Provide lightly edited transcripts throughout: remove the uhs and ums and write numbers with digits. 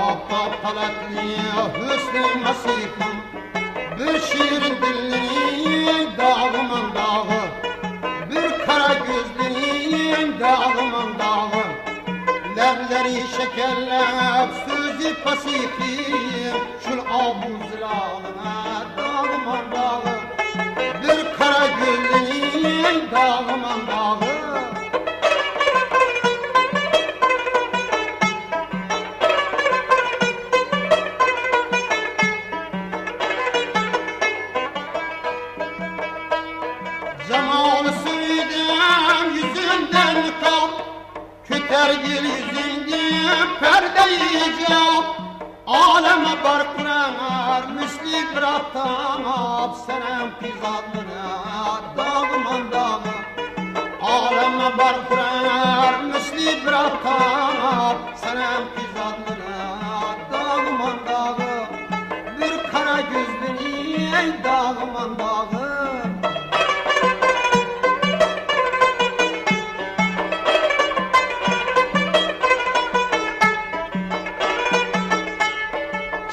Ahtap talatli hüsnü masifim, bir şiirin dilinin dağıman dağı, bir kara gözlünün dağıman dağı. Lebleri şekerlep sözü pasifim, şul abuzlarına dağıman dağı, bir kara gözlünün dağıman dağı. Zamanı sürdüm yüzünden kal, küter yüzünden perdeyi cam. Aleme barkırar müsli bıraktam, senem pizadına dağıman dağı. Aleme barkırar müsli bıraktam, senem pizadına dağıman dağı. Bir kara gözlünün dağıman dağı.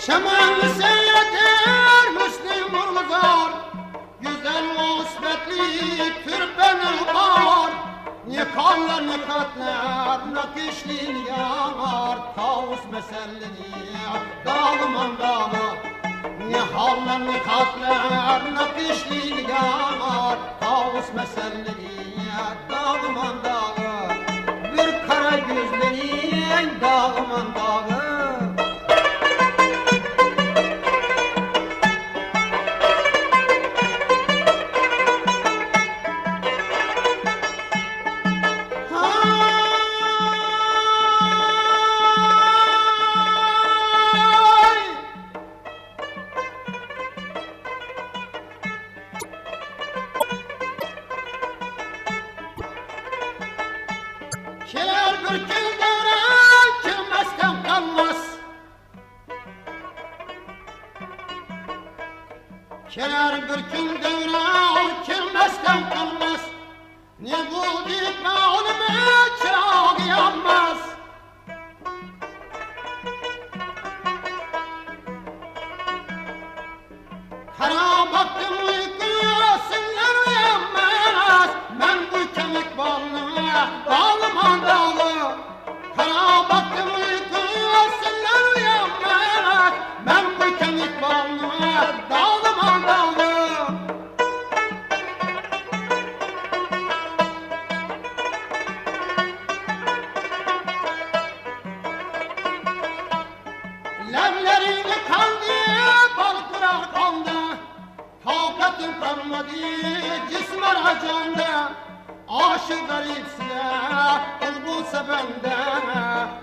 Şemanlı seyredir Müslüm Urguzar, güzel musbetli türben var. Nikarlar nikatlar nakişli yanar, tavus mesellini dağıman dağı. Nikarlar nikatlar nakişli yanar, tavus mesellini dağıman dağı. Bir kara gözlerin dağıman dağı. Keler bir kilden kilmezden kalmaz, keler bir kilden kilmezden kalmaz. Ne bu dikme onime çırağı yanmaz. Kara baktım uykusundan uyanmaz, ben bu kemik bağlına dağıman dağı. Kara baktım uykusundan uyanmaz, ben bu kemik bağlına dağıman dağı. Leblerini kandı, balıklar kandı, takatim kalmadı, cismer acandı. Aşık garipse, kul bulsa benden,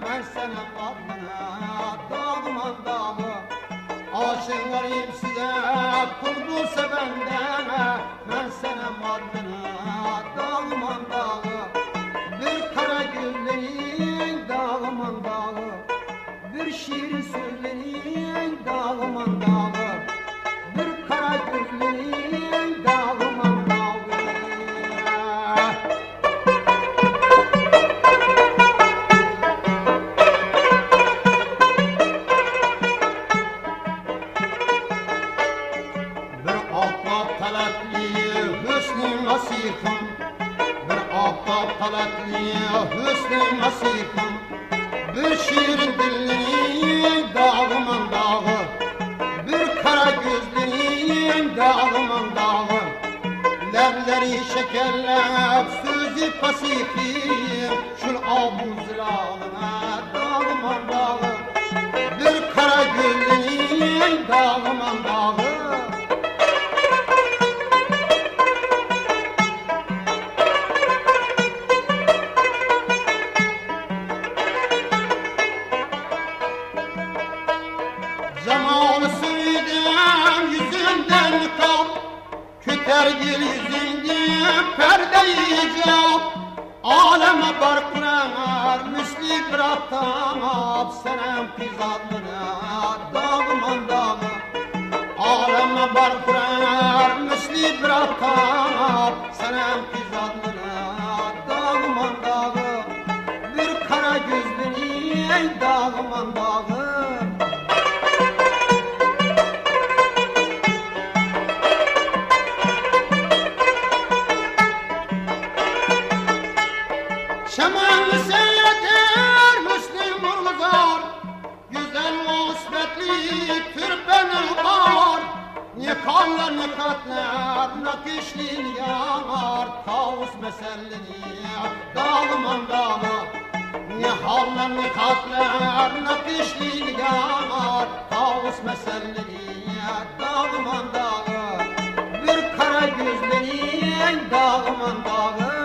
ben sana adına dağıman dağı. Aşık garipse, kul bulsa benden, ben sana adına dağıman dağı. Bir kara güllerin dağıman dağı, bir şiirin sözlerin dağıman dağı, bir kara gözlerin dağıman dağı. Bir ahtap talatli hüsnü masifim, bir ahtap talatli hüsnü masifim, bir şiirin dilinin dağıman dağı, bir kara gözlünün dağıman dağı. Lebleri şekerlep sözü pasifim, şul abuzlarına dağıman dağı, bir kara gözlünün dağıman dağı. Zamanı sürdüm yüzünden kal, küter yüzünden perdeyi cam. Aleme barkırar müsli bıraktam, senem pizadına dağıman dağı. Aleme barkırar müsli bıraktam, senem pizadına dağıman dağı. Bir kara gözlerin dağıman dağı. kanlar ne katlar nakışlin yağar tavus mesellini dağıman dağı. Ne hallar ne katlar nakışlin yağar tavus mesellini dağıman dağı. Bir kara gözlerin dağıman dağı.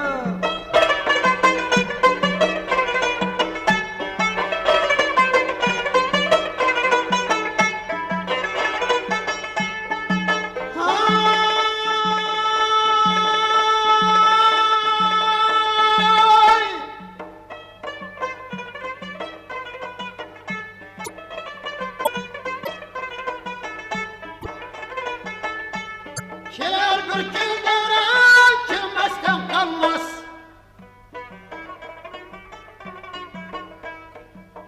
Keler bir gün devran kilmezden kalmaz.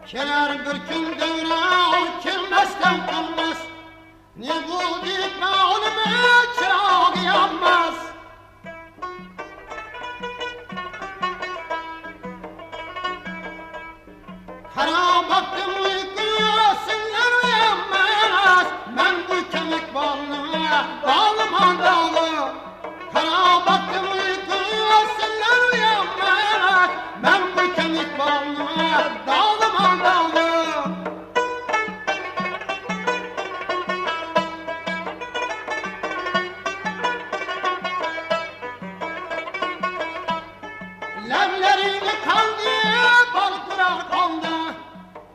Keler bir gün devran kilmezden kalmaz. Ne bu gitme onime çırağı yanmaz. Kara baktım uykuya sinler uyanmaz. Ben bu kemik bağlına dağlıman dağı. Kara baktım uykuya sinler uyanmaz. Ben bu kemik bağlına dağlıman dağı. Lemlerini kandı, bal kurar kandı.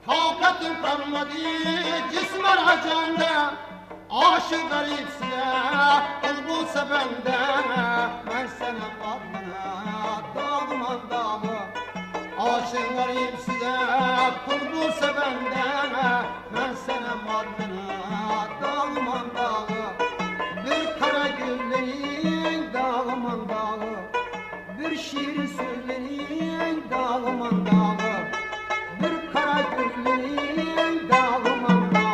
Takatim kalmadı, cismer acanda. Aşık garipse, kul bulsa bende. Ben sana adına, dağıman dağı. Aşık garipse, kul bulsa bende. Ben sana adına, dağıman dağı. Bir kara güllerin dağıman dağı. Bir şiir sözlerin dağıman dağı. Bir kara gözlerin dağıman dağı.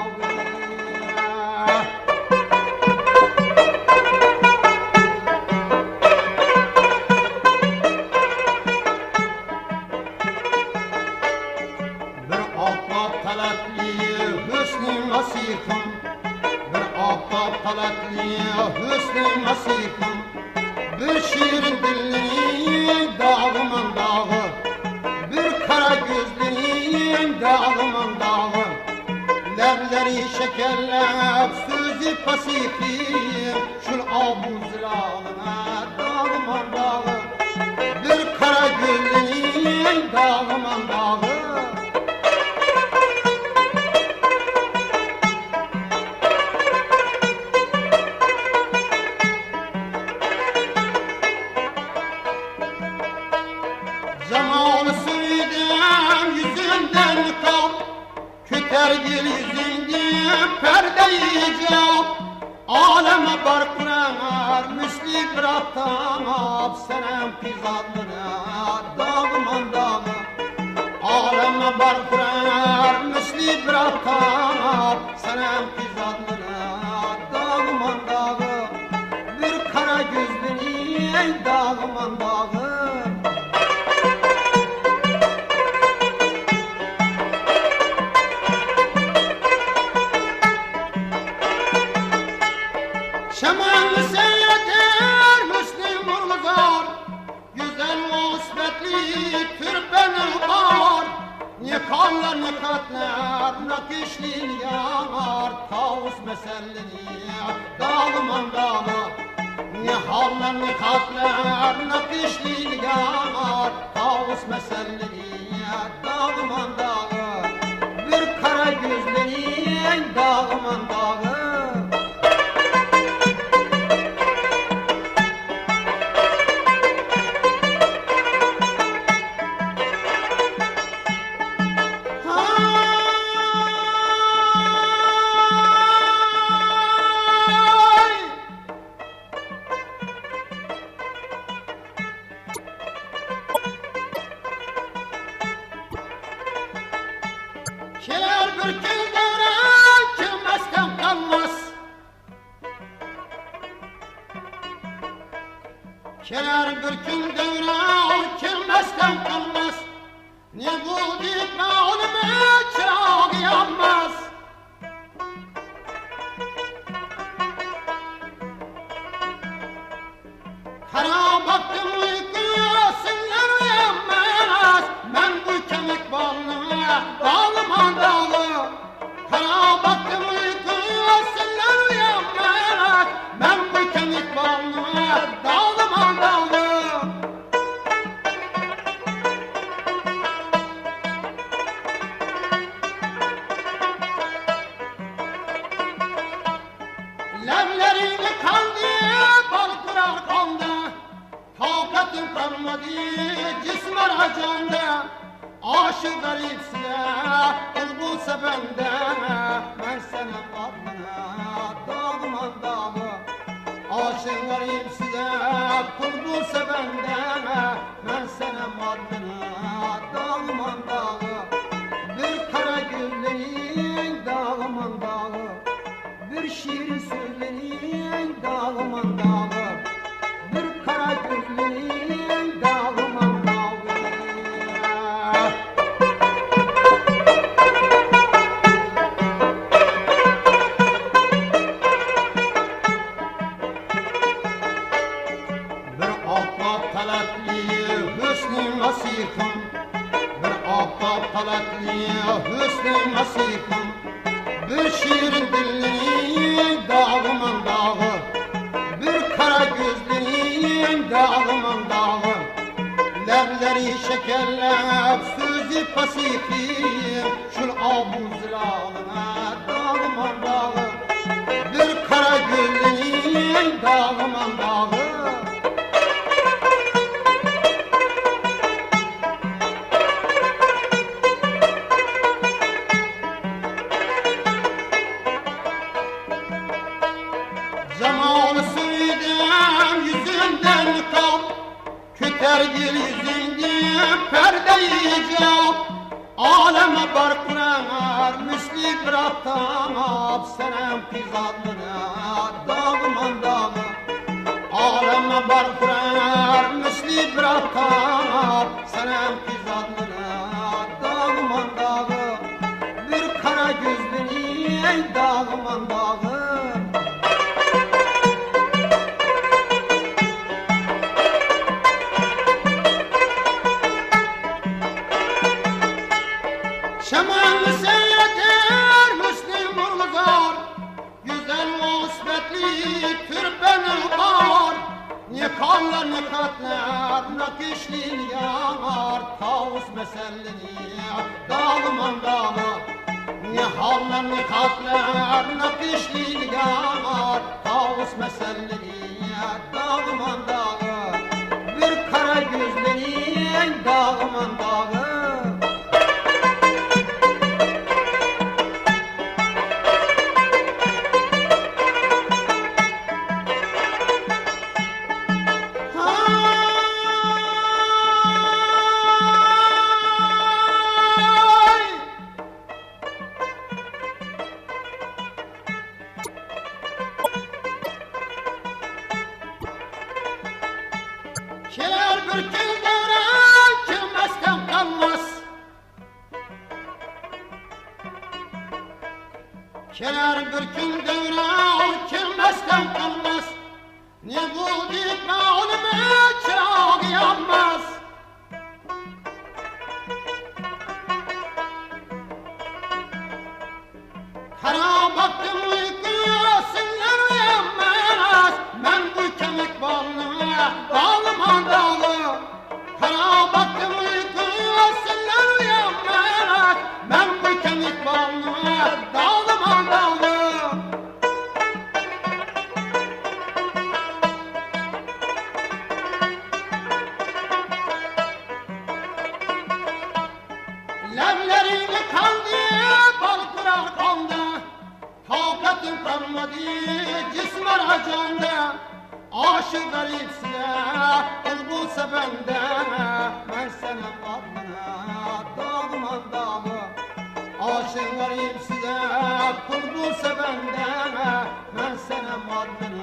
Bir ahbap talatlı hüsnü nasihim. Bir ahbap talatlı hüsnü nasihim. Bir şiirin dillerin dağıman dağı. Bir kara gözlerin dağıman dağı. Lebleri şekerlep sözü pasifim. Şul abuzlarına dağıman dağı. Bir kara gözlerin dağıman dağı. Zamanı sürdüm yüzünden kap. Küter gel yüzünden perdeyi cap. Aleme barkırar müsli bıraktam. Senem pizadına dağıman dağı. Aleme barkırar müsli bıraktam. Senem pizadına dağıman dağı. Bir kara gözlerin dağıman dağı. Şemalli seyredir Müslüm Urguzar. Güzel vasfetli türbeni var. Ne kanlar ne katlar nakışlin yağar tavus mesellini dağıman dağı. Ne hallar ne katlar nakışlin yağar tavus mesellini dağıman dağı. Bir kara gözlerin dağıman dağı. Keler bir gün devran kilmezden kalmaz. Keler bir gün devran kilmezden kalmaz. Ne bu gitme onime çırağı yanmaz. kalmadı cismer hacanda. Aşık garip size kul bulsa bende. Ben sana adına dağıman dağı. Aşık garip size kul bulsa bende. Ben sana adına dağıman dağı. Bir kara güllerin dağıman dağı. Bir şiir sözlerin dağıman dağı. Bir kara güllerin dağıman dağı. Hüsnü nasipim, bir şiirin dilinin dağıman dağı, bir kara gözlünün dağıman dağı, lebleri şekerlep sözü pasifim, şul abuzlarına dağıman dağı, bir kara gözlünün dağıman dağı. Zamanı sürdüm yüzünden kal, Kütergil yüzünden perde-i cam. Aleme barkırar müsli bıraktamam, Senem pizadına dağıman dağı. Aleme barkırar müsli bıraktamam, Senem pizadına dağıman dağı. Bir kara gözlünün dağıman dağı. Şemanlı seyredir Müslüm Urguzar, güzel musbetli türbeni var. Nikarlar nikatlar nakişli yanar, tavus mesellini dağıman dağı. Nikarlar nikatlar nakişli yanar, tavus mesellini dağıman dağı. Bir kara gözlerin dağıman dağı. Keler bir gün devran kimestem kalmaz. Keler bir gün devran kimestem kalmaz. Ne bu dikme onime çırağ yanmaz. Kara baktım uykusundan uyanmaz. Ben bu kemik balına dağıman dağı. Kara baktım uykusundan uyanmaz. Ben bu kemik balına dağıman dağı. Leblerini kaldı, bal kurar kandı. Takatim kalmadı cismer hacanda. Aşık garip size kul bulsa bende. Ben sana adına dağıman dağı. Aşık garip size kul bulsa bende. Ben sana adına